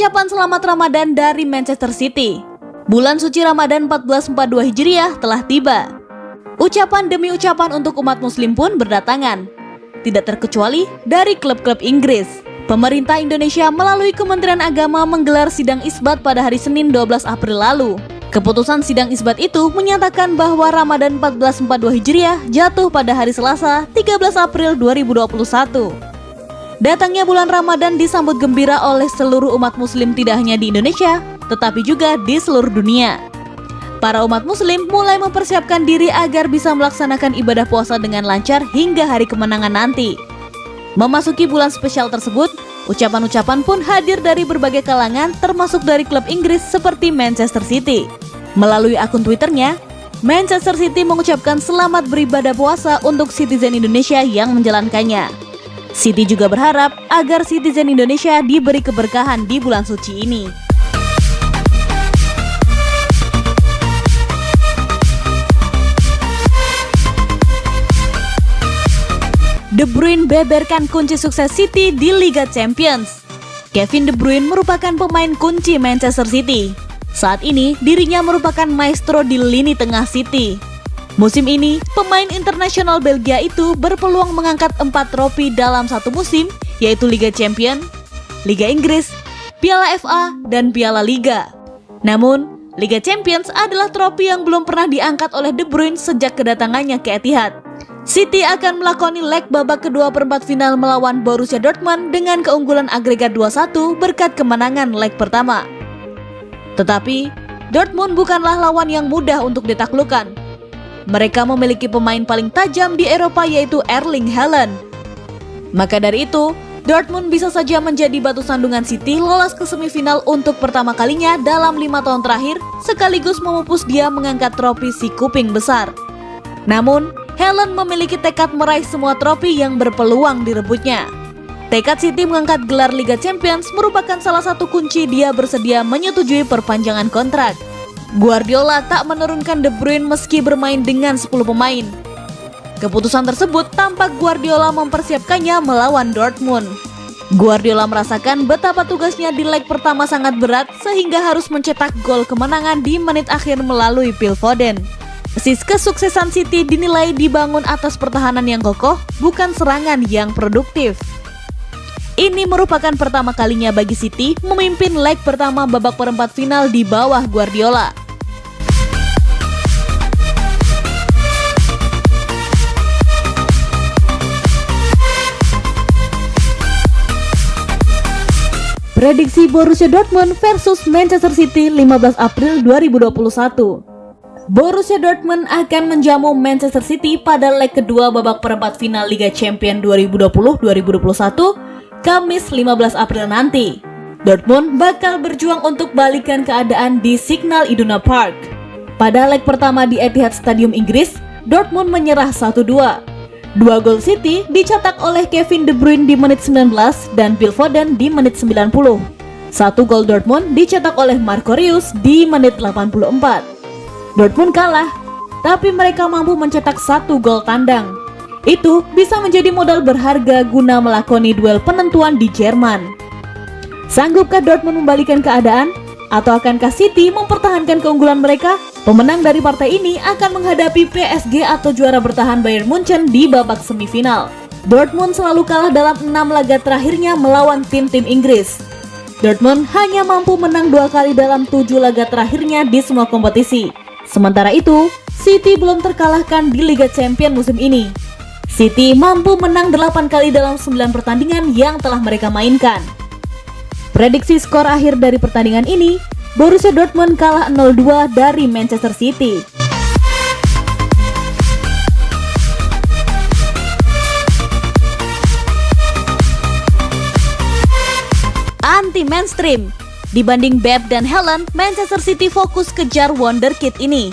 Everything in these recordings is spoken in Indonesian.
Ucapan selamat Ramadan dari Manchester City. Bulan suci Ramadan 1442 Hijriah telah tiba. Ucapan demi ucapan untuk umat muslim pun berdatangan. Tidak terkecuali dari klub-klub Inggris. Pemerintah Indonesia melalui Kementerian Agama menggelar sidang isbat pada hari Senin 12 April lalu. Keputusan sidang isbat itu menyatakan bahwa Ramadan 1442 Hijriah jatuh pada hari Selasa 13 April 2021. Datangnya bulan Ramadan disambut gembira oleh seluruh umat muslim tidak hanya di Indonesia, tetapi juga di seluruh dunia. Para umat muslim mulai mempersiapkan diri agar bisa melaksanakan ibadah puasa dengan lancar hingga hari kemenangan nanti. Memasuki bulan spesial tersebut, ucapan-ucapan pun hadir dari berbagai kalangan termasuk dari klub Inggris seperti Manchester City. Melalui akun Twitternya, Manchester City mengucapkan selamat beribadah puasa untuk citizen Indonesia yang menjalankannya. City juga berharap agar citizen Indonesia diberi keberkahan di bulan suci ini. De Bruyne beberkan kunci sukses City di Liga Champions. Kevin De Bruyne merupakan pemain kunci Manchester City. Saat ini, dirinya merupakan maestro di lini tengah City. Musim ini, pemain internasional Belgia itu berpeluang mengangkat 4 trofi dalam satu musim, yaitu Liga Champions, Liga Inggris, Piala FA, dan Piala Liga. Namun, Liga Champions adalah trofi yang belum pernah diangkat oleh De Bruyne sejak kedatangannya ke Etihad. City akan melakoni leg babak kedua perempat final melawan Borussia Dortmund dengan keunggulan agregat 2-1 berkat kemenangan leg pertama. Tetapi, Dortmund bukanlah lawan yang mudah untuk ditaklukkan. Mereka memiliki pemain paling tajam di Eropa yaitu Erling Haaland. Maka dari itu, Dortmund bisa saja menjadi batu sandungan City lolos ke semifinal untuk pertama kalinya dalam 5 tahun terakhir, sekaligus memupus dia mengangkat trofi si kuping besar. Namun, Haaland memiliki tekad meraih semua trofi yang berpeluang direbutnya. Tekad City mengangkat gelar Liga Champions merupakan salah satu kunci dia bersedia menyetujui perpanjangan kontrak. Guardiola tak menurunkan De Bruyne meski bermain dengan 10 pemain. Keputusan tersebut tampak Guardiola mempersiapkannya melawan Dortmund. Guardiola merasakan betapa tugasnya di leg pertama sangat berat sehingga harus mencetak gol kemenangan di menit akhir melalui Phil Foden. Kesuksesan City dinilai dibangun atas pertahanan yang kokoh, bukan serangan yang produktif. Ini merupakan pertama kalinya bagi City memimpin leg pertama babak perempat final di bawah Guardiola. Prediksi Borussia Dortmund versus Manchester City 15 April 2021. Borussia Dortmund akan menjamu Manchester City pada leg kedua babak perempat final Liga Champions 2020-2021 Kamis 15 April nanti. Dortmund bakal berjuang untuk balikan keadaan di Signal Iduna Park. Pada leg pertama di Etihad Stadium Inggris, Dortmund menyerah 1-2. 2 gol City dicetak oleh Kevin De Bruyne di menit 19 dan Phil Foden di menit 90. 1 gol Dortmund dicetak oleh Marco Reus di menit 84. Dortmund kalah, tapi mereka mampu mencetak 1 gol tandang. Itu bisa menjadi modal berharga guna melakoni duel penentuan di Jerman. Sanggupkah Dortmund membalikan keadaan? Atau akankah City mempertahankan keunggulan mereka? Pemenang dari partai ini akan menghadapi PSG atau juara bertahan Bayern Munchen di babak semifinal. Dortmund selalu kalah dalam 6 laga terakhirnya melawan tim-tim Inggris. Dortmund hanya mampu menang 2 kali dalam 7 laga terakhirnya di semua kompetisi. Sementara itu, City belum terkalahkan di Liga Champions musim ini. City mampu menang 8 kali dalam 9 pertandingan yang telah mereka mainkan. Prediksi skor akhir dari pertandingan ini, Borussia Dortmund kalah 0-2 dari Manchester City. Anti-mainstream. Dibanding Pep dan Haaland, Manchester City fokus kejar wonderkid ini.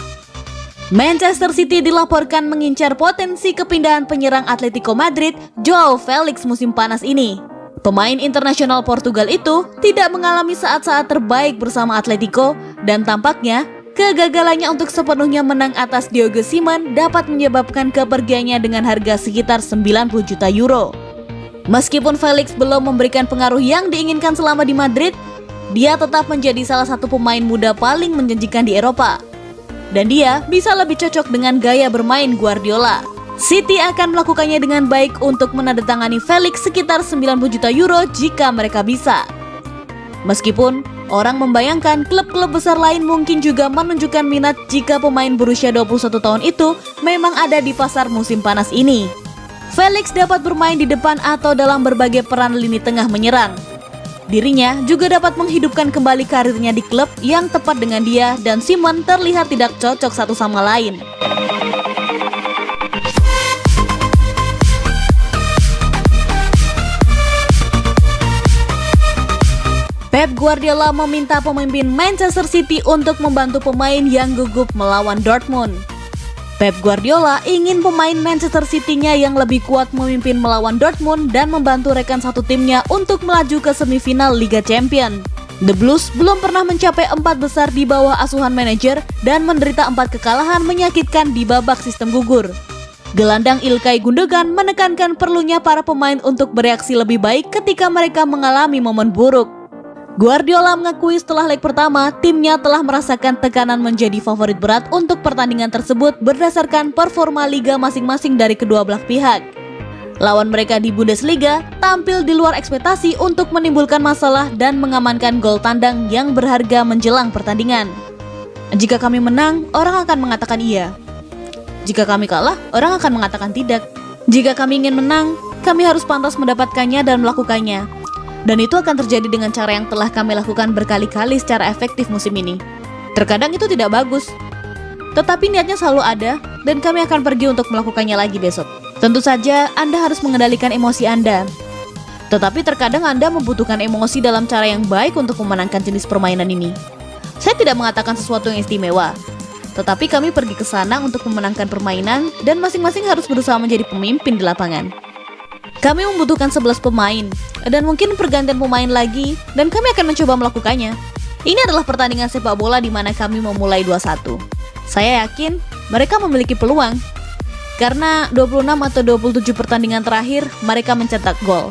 Manchester City dilaporkan mengincar potensi kepindahan penyerang Atletico Madrid, Joao Felix musim panas ini. Pemain internasional Portugal itu tidak mengalami saat-saat terbaik bersama Atletico dan tampaknya kegagalannya untuk sepenuhnya menang atas Diego Simeone dapat menyebabkan kepergiannya dengan harga sekitar 90 juta euro. Meskipun Felix belum memberikan pengaruh yang diinginkan selama di Madrid, dia tetap menjadi salah satu pemain muda paling menjanjikan di Eropa. Dan dia bisa lebih cocok dengan gaya bermain Guardiola. City akan melakukannya dengan baik untuk menandatangani Felix sekitar 90 juta euro jika mereka bisa. Meskipun orang membayangkan klub-klub besar lain mungkin juga menunjukkan minat jika pemain berusia 21 tahun itu memang ada di pasar musim panas ini. Felix dapat bermain di depan atau dalam berbagai peran lini tengah menyerang. Dirinya juga dapat menghidupkan kembali karirnya di klub yang tepat dengan dia, dan Simon terlihat tidak cocok satu sama lain. Pep Guardiola meminta pemimpin Manchester City untuk membantu pemain yang gugup melawan Dortmund. Pep Guardiola ingin pemain Manchester City-nya yang lebih kuat memimpin melawan Dortmund dan membantu rekan satu timnya untuk melaju ke semifinal Liga Champions. The Blues belum pernah mencapai 4 besar di bawah asuhan manajer dan menderita 4 kekalahan menyakitkan di babak sistem gugur. Gelandang Ilkay Gundogan menekankan perlunya para pemain untuk bereaksi lebih baik ketika mereka mengalami momen buruk. Guardiola mengakui setelah leg pertama, timnya telah merasakan tekanan menjadi favorit berat untuk pertandingan tersebut berdasarkan performa liga masing-masing dari kedua belah pihak. Lawan mereka di Bundesliga tampil di luar ekspektasi untuk menimbulkan masalah dan mengamankan gol tandang yang berharga menjelang pertandingan. Jika kami menang, orang akan mengatakan iya. Jika kami kalah, orang akan mengatakan tidak. Jika kami ingin menang, kami harus pantas mendapatkannya dan melakukannya. Dan itu akan terjadi dengan cara yang telah kami lakukan berkali-kali secara efektif musim ini. Terkadang itu tidak bagus, tetapi niatnya selalu ada dan kami akan pergi untuk melakukannya lagi besok. Tentu saja Anda harus mengendalikan emosi Anda. Tetapi terkadang Anda membutuhkan emosi dalam cara yang baik untuk memenangkan jenis permainan ini. Saya tidak mengatakan sesuatu yang istimewa, tetapi kami pergi ke sana untuk memenangkan permainan dan masing-masing harus berusaha menjadi pemimpin di lapangan. Kami membutuhkan 11 pemain, dan mungkin pergantian pemain lagi, dan kami akan mencoba melakukannya. Ini adalah pertandingan sepak bola di mana kami memulai 2-1. Saya yakin mereka memiliki peluang, karena 26 atau 27 pertandingan terakhir mereka mencetak gol.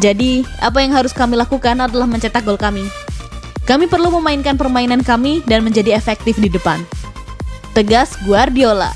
Jadi, apa yang harus kami lakukan adalah mencetak gol kami. Kami perlu memainkan permainan kami dan menjadi efektif di depan. Tegas Guardiola.